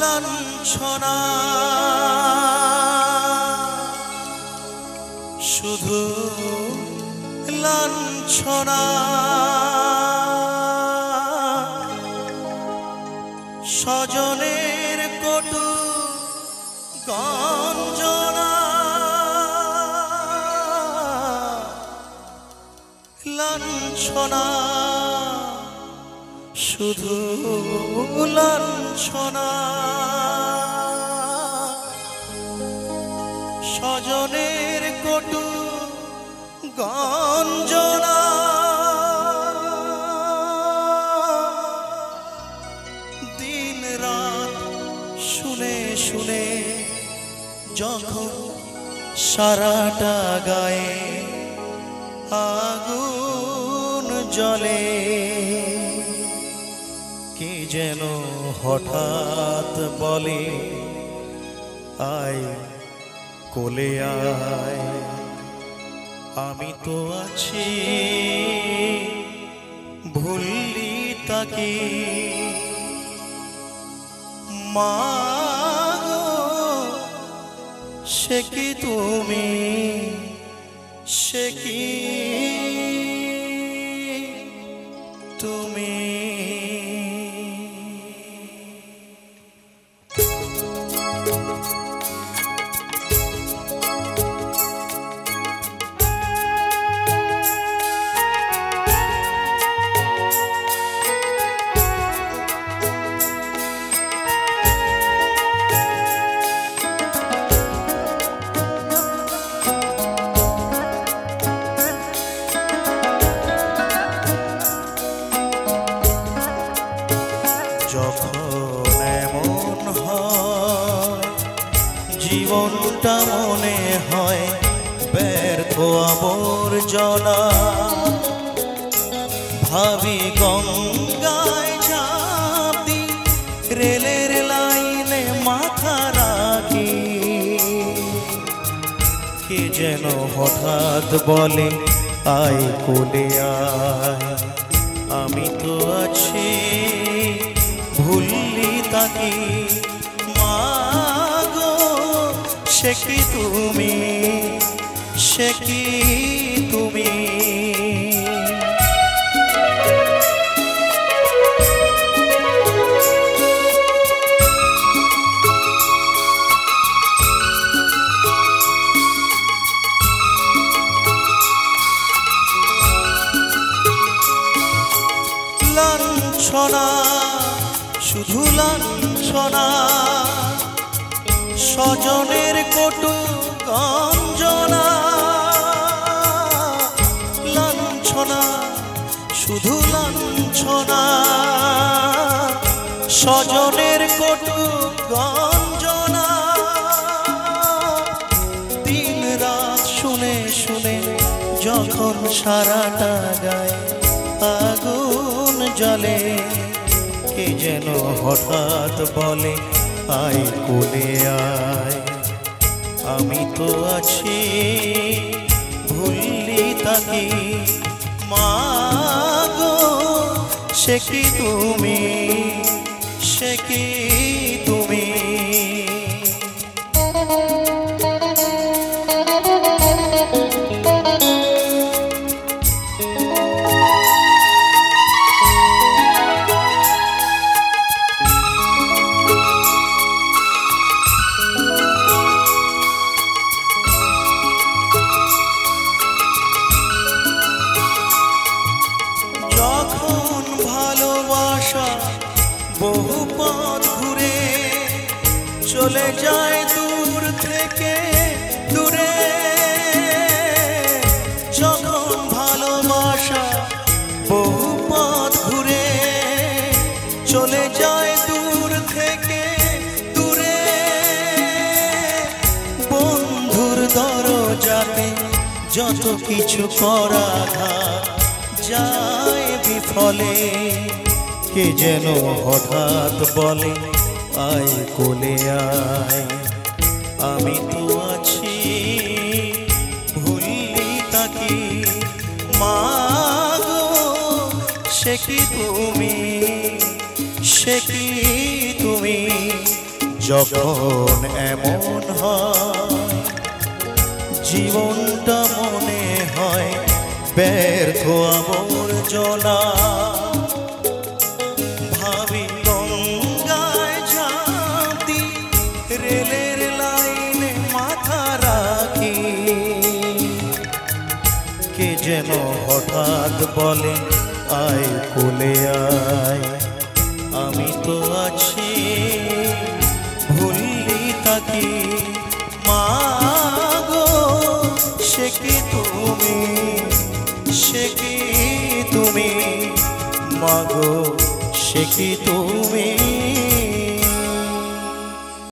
লাঞ্ছনা শুধু লাঞ্ছনা স্বজনের কটু গঞ্জনা লাঞ্ছনা শুধু লাঞ্ছনা স্বজনের কটু গঞ্জনা দিন রাত শুনে শুনে যখন সারাটা গায়ে আগুন জ্বলে কে যেন হঠাৎ বলে আয় কোলে আয় আমি তো আছি ভুললি তাকে মা গো সে কি তুমি সে কি তুমি জীবনটা মনে হয় ব্যর্থ আবর্জনা ভাবি গঙ্গায় ঝাঁপ দি রেলের লাইনে মাথা রাখি কে যেন হঠাৎ বলে আয় কোলে আয় আমি তো আছি ভুললি তাকে সে কি তুমি সে কি তুমি লাঞ্ছনা শুধু লাঞ্ছনা স্বজনের কটু গঞ্জনা লাঞ্ছনা শুধু লাঞ্ছনা স্বজনের কটু গঞ্জনা দিন রাত শুনে শুনে যখন সারাটা গায়ে আগুন জ্বলে কে যেন হঠাৎ বলে আয় কোলে আয় আমি তো আছি ভুললি তাকে মা গো সে কি তুমি সে কি তুমি বহু পথ ঘুরে চলে যায় দূর থেকে দূরে যখন ভালোবাসা বহু পথ ঘুরে চলে যায় দূর থেকে দূরে বন্ধুর দরজাতে যত কিছু করা যায় বিফলে কে যেন হঠাৎ বলে আয় কোলে আয় আমি তো আছি ভুললি তাকে মা গো সে কি তুমি সে কি তুমি যখন এমন হয় জীবনটা মনে হয় ব্যর্থ আবর্জনা। ভাবি গঙ্গায় ঝাঁপি, রেলের লাইনে মাথা রাখি, কে যেন হঠাৎ বলে আয় কোলে আয়। আমি তো আছি ভুলি তাকি, মা গো সে কি তুমি, সে কি তুমি, মা গো সে কি তুমি।